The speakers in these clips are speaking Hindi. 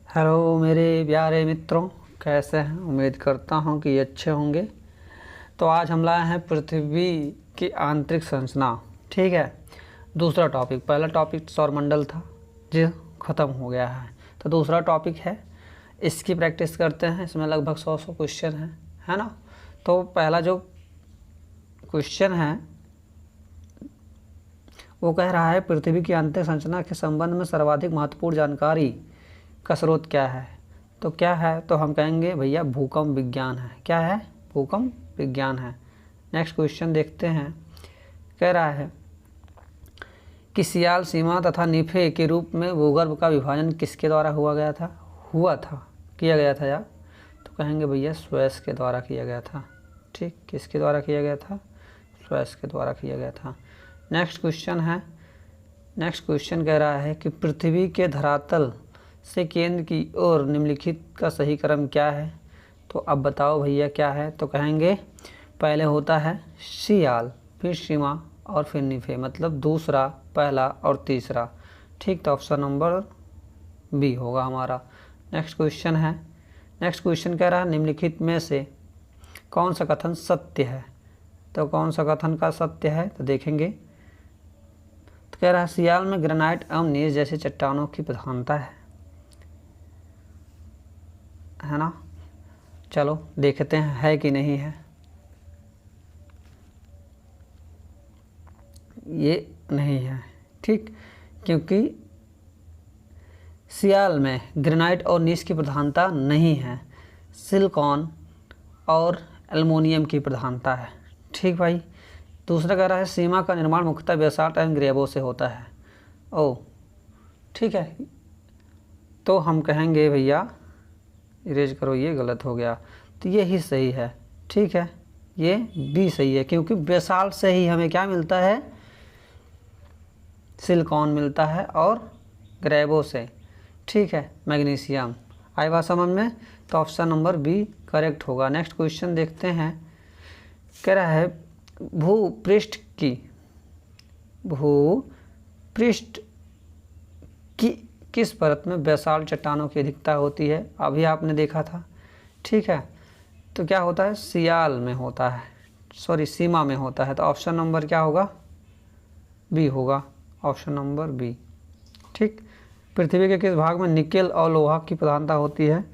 हेलो मेरे प्यारे मित्रों, कैसे हैं? उम्मीद करता हूं कि अच्छे होंगे। तो आज हम लाए हैं पृथ्वी की आंतरिक संरचना। ठीक है, दूसरा टॉपिक। पहला टॉपिक सौरमंडल था जो ख़त्म हो गया है, तो दूसरा टॉपिक है, इसकी प्रैक्टिस करते हैं। इसमें लगभग 100 क्वेश्चन हैं, है ना। तो पहला जो क्वेश्चन है वो कह रहा है, पृथ्वी की आंतरिक संरचना के संबंध में सर्वाधिक महत्वपूर्ण जानकारी का स्रोत क्या है? तो क्या है? तो हम कहेंगे भैया भूकंप विज्ञान है। क्या है? भूकंप विज्ञान है। नेक्स्ट क्वेश्चन देखते हैं। कह रहा है कि सियाल, सीमा तथा निफे के रूप में भूगर्भ का विभाजन किसके द्वारा किया गया था यार? तो कहेंगे भैया स्वेस के द्वारा किया गया था। ठीक, किसके द्वारा किया गया था? स्वेस के द्वारा किया गया था। नेक्स्ट क्वेश्चन कह रहा है कि पृथ्वी के धरातल से केंद्र की ओर निम्नलिखित का सही क्रम क्या है? तो अब बताओ भैया क्या है? तो कहेंगे पहले होता है सियाल, फिर सीमा और फिर निफे, मतलब दूसरा, पहला और तीसरा। ठीक, तो ऑप्शन नंबर बी होगा हमारा। नेक्स्ट क्वेश्चन कह रहा है, निम्नलिखित में से कौन सा कथन सत्य है? तो कौन सा कथन का सत्य है? तो देखेंगे। तो कह रहा है सियाल में ग्रेनाइट एवं नीस जैसे चट्टानों की प्रधानता है ना। चलो देखते हैं है कि नहीं है। ये नहीं है, ठीक, क्योंकि सियाल में ग्रेनाइट और नीस की प्रधानता नहीं है, सिलिकॉन और एल्युमिनियम की प्रधानता है। ठीक भाई। दूसरा कह रहा है सीमा का निर्माण मुख्यतः बेसाल्ट एवं ग्रेवो से होता है। ओ ठीक है, तो हम कहेंगे भैया इरेज करो, ये गलत हो गया, तो ये ही सही है। ठीक है, ये बी सही है, क्योंकि बेसाल्ट से ही हमें क्या मिलता है? सिलिकॉन मिलता है, और ग्रेवो से, ठीक है, मैग्नीशियम। आई बात समझ में? तो ऑप्शन नंबर बी करेक्ट होगा। नेक्स्ट क्वेश्चन देखते हैं। कह रहा है भूपृष्ठ की किस परत में बेसाल्ट चट्टानों की अधिकता होती है? अभी आपने देखा था। ठीक है, तो क्या होता है? सियाल में होता है, सीमा में होता है। तो ऑप्शन नंबर क्या होगा? बी होगा, ऑप्शन नंबर बी। ठीक। पृथ्वी के किस भाग में निकेल और लोहा की प्रधानता होती है?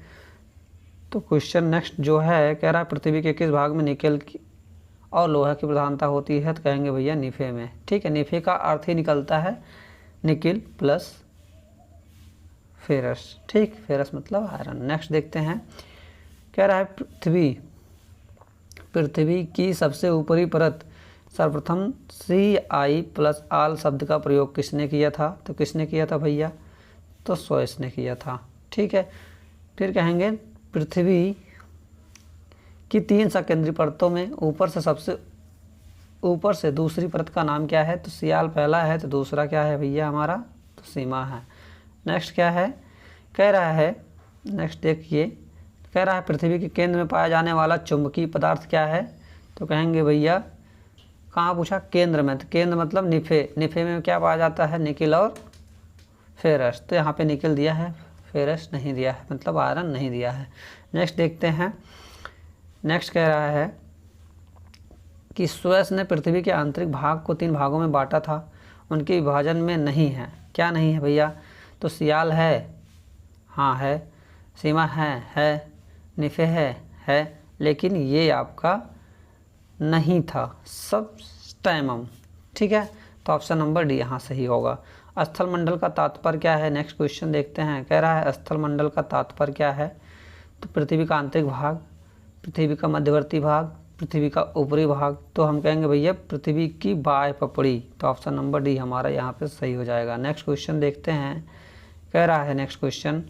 तो क्वेश्चन नेक्स्ट जो है कह रहा है पृथ्वी के किस भाग में निकेल की और लोहा की प्रधानता होती है? तो कहेंगे भैया निफे में। ठीक है, निफे का अर्थ ही निकलता है निकेल प्लस फेरस। ठीक, फेरस मतलब आयरन। नेक्स्ट देखते हैं। कह रहा है पृथ्वी की सबसे ऊपरी परत सर्वप्रथम Ci+Al शब्द का प्रयोग किसने किया था? तो किसने किया था भैया? तो स्वेस ने किया था। ठीक है, फिर कहेंगे पृथ्वी की 3 सकेंद्रीय परतों में ऊपर से दूसरी परत का नाम क्या है? तो सियाल पहला है, तो दूसरा क्या है भैया हमारा? तो सीमा है। नेक्स्ट क्या है? कह रहा है, नेक्स्ट देखिए, कह रहा है पृथ्वी के केंद्र में पाया जाने वाला चुंबकीय पदार्थ क्या है? तो कहेंगे भैया कहाँ पूछा? केंद्र में। तो केंद्र मतलब निफे में क्या पाया जाता है? निकेल और फेरस। तो यहाँ पे निकेल दिया है, फेरस नहीं दिया है, मतलब आयरन नहीं दिया है। नेक्स्ट देखते हैं। नेक्स्ट कह रहा है कि स्वेस ने पृथ्वी के आंतरिक भाग को 3 भागों में बांटा था, उनके विभाजन में नहीं है। क्या नहीं है भैया? तो सियाल है, हाँ है, सीमा है, निफे है, लेकिन ये आपका नहीं था, सबस्टैमम। ठीक है, तो ऑप्शन नंबर डी यहाँ सही होगा। स्थल मंडल का तात्पर्य क्या है? नेक्स्ट क्वेश्चन देखते हैं। कह रहा है स्थल मंडल का तात्पर्य क्या है? तो पृथ्वी का आंतरिक भाग, पृथ्वी का मध्यवर्ती भाग, पृथ्वी का ऊपरी भाग। तो हम कहेंगे भैया पृथ्वी की बाह्य पपड़ी। तो ऑप्शन नंबर डी हमारा यहाँ पे सही हो जाएगा। नेक्स्ट क्वेश्चन देखते हैं। कह रहा है नेक्स्ट क्वेश्चन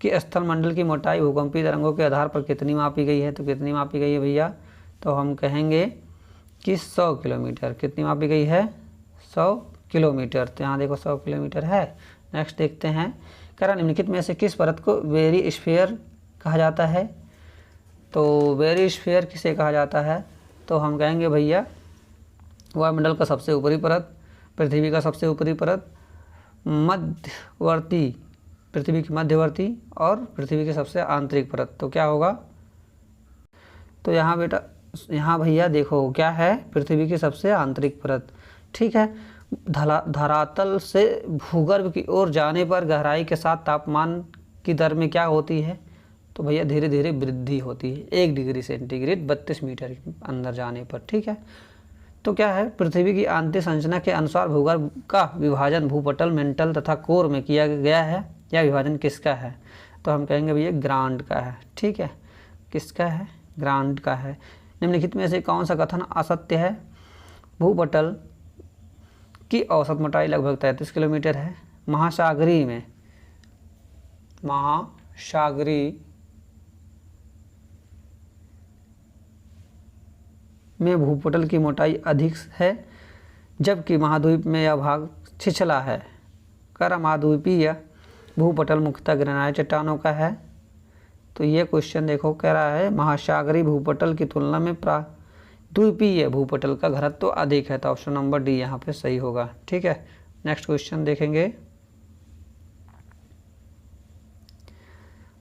कि स्थल मंडल की मोटाई भूकंपीय तरंगों के आधार पर कितनी मापी गई है? तो कितनी मापी गई है भैया? तो हम कहेंगे कि 100 किलोमीटर। कितनी मापी गई है? 100 किलोमीटर। तो यहाँ देखो 100 किलोमीटर है। नेक्स्ट देखते हैं। कह रहा निम्नलिखित में से किस परत को बेरिस्फीयर कहा जाता है? तो बेरिस्फीयर किसे कहा जाता है? तो हम कहेंगे भैया वायुमंडल का सबसे ऊपरी परत, पृथ्वी का सबसे ऊपरी परत, मध्यवर्ती पृथ्वी की मध्यवर्ती और पृथ्वी की सबसे आंतरिक परत। तो क्या होगा, तो यहाँ बेटा, यहाँ भैया देखो क्या है, पृथ्वी की सबसे आंतरिक परत। ठीक है, धरातल से भूगर्भ की ओर जाने पर गहराई के साथ तापमान की दर में क्या होती है, तो भैया धीरे धीरे वृद्धि होती है 1 डिग्री सेंटीग्रेड 32 मीटर के अंदर जाने पर। ठीक है, तो क्या है, पृथ्वी की आंतरिक संरचना के अनुसार भूगर्भ का विभाजन भूपटल, मेंटल तथा कोर में किया गया है। यह विभाजन किसका है, तो हम कहेंगे भैया ग्रांट का है। ठीक है, किसका है, ग्रांट का है। निम्नलिखित में से कौन सा कथन असत्य है, भूपटल की औसत मोटाई लगभग 33 किलोमीटर है। महासागरी में भूपटल की मोटाई अधिक है, जबकि महाद्वीप में यह भाग छिछला है। कर महाद्वीपीय भूपटल मुख्यतः ग्रेनाइट चट्टानों का है। तो ये क्वेश्चन देखो, कह रहा है महासागरी भूपटल की तुलना में द्वीपीय भूपटल का घनत्व तो अधिक है। तो ऑप्शन नंबर डी यहाँ पे सही होगा। ठीक है, नेक्स्ट क्वेश्चन देखेंगे।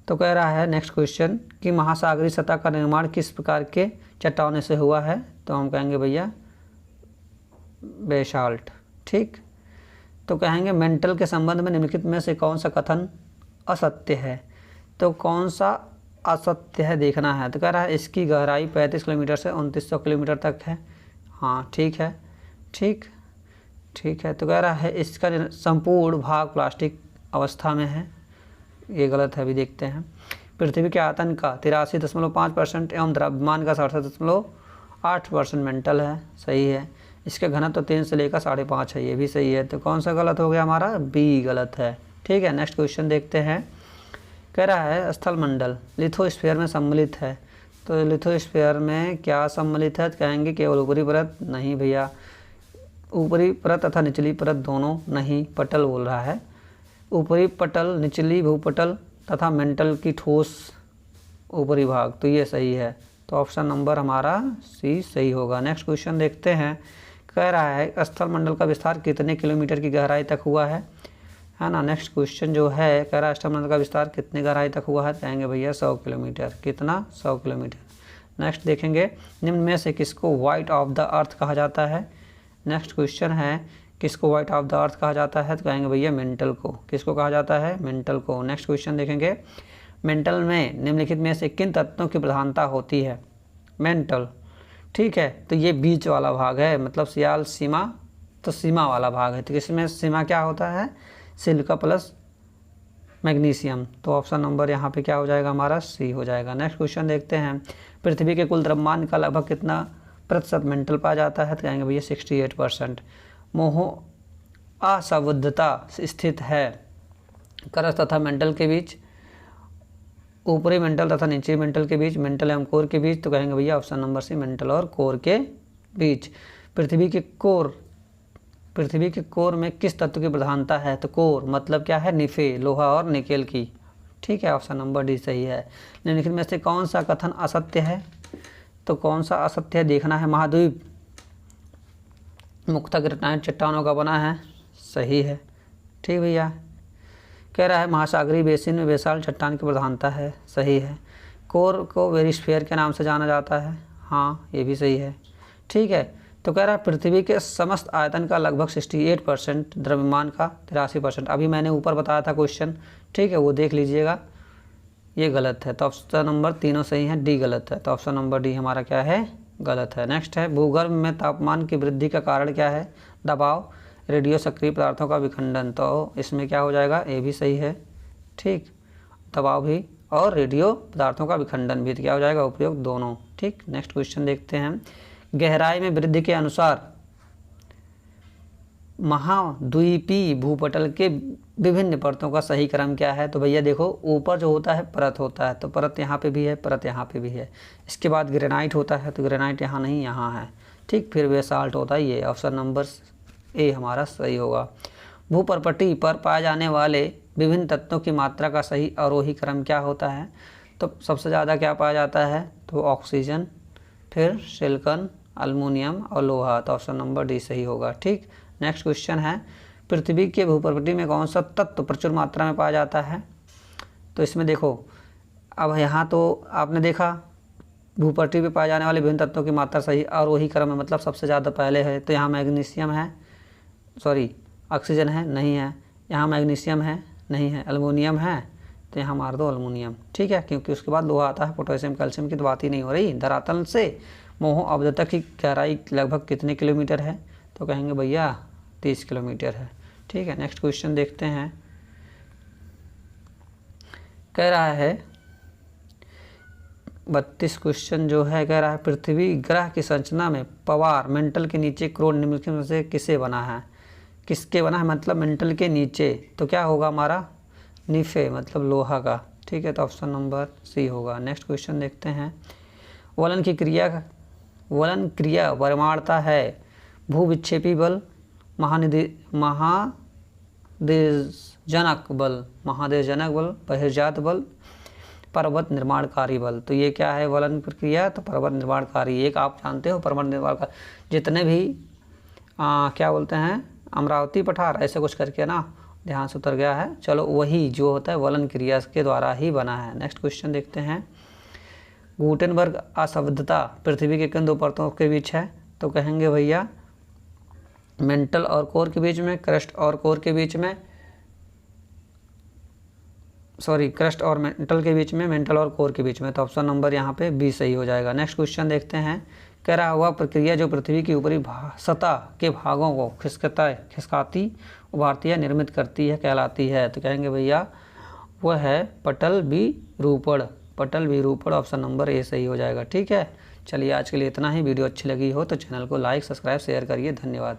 तो कह रहा है नेक्स्ट क्वेश्चन कि महासागरीय सतह का निर्माण किस प्रकार के चट्टानों से हुआ है, तो हम कहेंगे भैया बेसाल्ट। ठीक, तो कहेंगे मेंटल के संबंध में निम्नलिखित में से कौन सा कथन असत्य है, तो कौन सा असत्य है देखना है। तो कह रहा है इसकी गहराई 35 किलोमीटर से 2900 किलोमीटर तक है। हाँ ठीक है, ठीक है। तो कह रहा है इसका संपूर्ण भाग प्लास्टिक अवस्था में है, ये गलत है, अभी देखते हैं। पृथ्वी के आयतन का 83.5% एवं द्रव्यमान का 67.8% मेंटल है, सही है। इसके घनत्व 3 से लेकर 5.5 है, ये भी सही है। तो कौन सा गलत हो गया हमारा, बी गलत है। ठीक है, नेक्स्ट क्वेश्चन देखते हैं। कह रहा है स्थल मंडल लिथोस्फीयर में सम्मिलित है। तो लिथोस्फीयर में क्या सम्मिलित है, कहेंगे केवल ऊपरी परत, नहीं भैया, ऊपरी परत तथा निचली परत दोनों नहीं, पटल बोल रहा है। ऊपरी पटल, निचली भूपटल तथा मेंटल की ठोस ऊपरी भाग, तो ये सही है। तो ऑप्शन नंबर हमारा सी सही होगा। नेक्स्ट क्वेश्चन देखते हैं। कह रहा है स्थल मंडल का विस्तार कितने किलोमीटर की गहराई तक हुआ है ना। नेक्स्ट क्वेश्चन जो है, कह रहा है स्थल मंडल का विस्तार कितने गहराई तक हुआ है, कहेंगे भैया 100 किलोमीटर। कितना, 100 किलोमीटर। नेक्स्ट देखेंगे निम्न में से किसको व्हाइट ऑफ द अर्थ कहा जाता है। नेक्स्ट क्वेश्चन है किसको व्हाइट ऑफ द अर्थ कहा जाता है, तो कहेंगे भैया मेंटल को। किसको कहा जाता है, मेंटल को। नेक्स्ट क्वेश्चन देखेंगे, मेंटल में निम्नलिखित में से किन तत्वों की प्रधानता होती है, मेंटल। ठीक है, तो ये बीच वाला भाग है, मतलब सियाल सीमा, तो सीमा वाला भाग है। तो इसमें सीमा क्या होता है, सिलिका प्लस मैग्नीशियम। तो ऑप्शन नंबर यहाँ पे क्या हो जाएगा हमारा, सी हो जाएगा। नेक्स्ट क्वेश्चन देखते हैं। पृथ्वी के कुल द्रव्यमान का लगभग कितना प्रतिशत मेंटल पाया जाता है, तो कहेंगे भैया 68%। मोह असंबद्धता स्थित है करस तथा मेंटल के बीच, ऊपरी मेंटल तथा नीचे मेंटल के बीच, मेंटल एवं कोर के बीच, तो कहेंगे भैया ऑप्शन नंबर सी मेंटल और कोर के बीच। पृथ्वी के कोर में किस तत्व की प्रधानता है, तो कोर मतलब क्या है, निफे, लोहा और निकेल की। ठीक है, ऑप्शन नंबर डी सही है। निम्नलिखित में से कौन सा कथन असत्य है, तो कौन सा असत्य है देखना है। महाद्वीप मुख्यतः ग्रेनाइट चट्टानों का बना है, सही है। ठीक भैया, कह रहा है महासागरीय बेसिन में बेसाल्ट चट्टान की प्रधानता है, सही है। कोर को वेरिस्फीयर के नाम से जाना जाता है, हाँ ये भी सही है। ठीक है, तो कह रहा है पृथ्वी के समस्त आयतन का लगभग 68%, द्रव्यमान का 83%। अभी मैंने ऊपर बताया था क्वेश्चन, ठीक है, वो देख लीजिएगा, ये गलत है। तो ऑप्शन नंबर तीनों सही हैं, डी गलत है। तो ऑप्शन नंबर डी हमारा क्या है, गलत है। नेक्स्ट है भूगर्भ में तापमान की वृद्धि का कारण क्या है, दबाव, रेडियो सक्रिय पदार्थों का विखंडन। तो इसमें क्या हो जाएगा, ए भी सही है। ठीक, दबाव भी और रेडियो पदार्थों का विखंडन भी, तो क्या हो जाएगा, उपयोग दोनों। ठीक, नेक्स्ट क्वेश्चन देखते हैं। गहराई में वृद्धि के अनुसार महाद्वीपीय भूपटल के विभिन्न परतों का सही क्रम क्या है, तो भैया देखो ऊपर जो होता है परत होता है, तो परत यहाँ पे भी है, परत यहाँ पे भी है। इसके बाद ग्रेनाइट होता है, तो ग्रेनाइट यहाँ नहीं, यहाँ है। ठीक, फिर बेसाल्ट होता है, ये ऑप्शन नंबर ए हमारा सही होगा। भूपर्पटी पर पाए जाने वाले विभिन्न तत्वों की मात्रा का सही अवरोही क्रम क्या होता है, तो सबसे ज़्यादा क्या पाया जाता है, तो ऑक्सीजन, फिर सिलिकॉन, एल्युमिनियम और लोहा। तो ऑप्शन नंबर डी सही होगा। ठीक, नेक्स्ट क्वेश्चन है। पृथ्वी के भूप्रकृति में कौन सा तत्व प्रचुर मात्रा में पाया जाता है? तो इसमें देखो, अब यहाँ तो आपने देखा भूपृथ्वी पे पाए जाने वाले विभिन्न तत्वों की मात्रा सही और वही क्रम है, मतलब सबसे ज़्यादा पहले है। तो यहाँ मैग्नीशियम है, सॉरी ऑक्सीजन है, नहीं है। यहाँ मैग्नीशियम है, नहीं है। एल्युमिनियम है, तो यहाँ मार दो एल्युमिनियम, ठीक है, क्योंकि उसके बाद लोहा आता है। पोटेशियम कैल्शियम की तो बात ही नहीं हो रही। धरातल से मोहो अवधि की गहराई लगभग कितने किलोमीटर है? तो कहेंगे भैया 30 किलोमीटर है, ठीक है। नेक्स्ट क्वेश्चन देखते हैं। कह रहा है 32 क्वेश्चन जो है, कह रहा है पृथ्वी ग्रह की संरचना में पवार मेंटल के नीचे क्रोड निम्नलिखित में से किसे बना है? किसके बना है मतलब मेंटल के नीचे, तो क्या होगा हमारा? निफे, मतलब लोहा का, ठीक है। तो ऑप्शन नंबर सी होगा। नेक्स्ट क्वेश्चन देखते हैं। वलन क्रिया परमाणुता है भूविक्षेपी बल, महादेशजनक बल, बहिर्जात बल, पर्वत निर्माणकारी बल। तो ये क्या है वलन प्रक्रिया? तो पर्वत निर्माणकारी। एक आप जानते हो पर्वत निर्माणकारी, जितने भी क्या बोलते हैं अमरावती पठार ऐसे कुछ करके ना, ध्यान से उतर गया है। चलो वही जो होता है वलन क्रिया के द्वारा ही बना है। नेक्स्ट क्वेश्चन देखते हैं। गुटेनबर्ग असंबद्धता पृथ्वी के किन दो परतों के बीच है? तो कहेंगे भैया मेंटल और कोर के बीच में, क्रस्ट और कोर के बीच में, सॉरी क्रस्ट और मेंटल के बीच में, मेंटल और कोर के बीच में। तो ऑप्शन नंबर यहाँ पे बी सही हो जाएगा। नेक्स्ट क्वेश्चन देखते हैं। कह रहा हुआ प्रक्रिया जो पृथ्वी की ऊपरी सतह के भागों को खिसकाती, उभारती है, निर्मित करती है, कहलाती है? तो कहेंगे भैया वह है पटल विरूपण। ऑप्शन नंबर ए सही हो जाएगा, ठीक है। चलिए आज के लिए इतना ही। वीडियो अच्छी लगी हो तो चैनल को लाइक, सब्सक्राइब, शेयर करिए। धन्यवाद।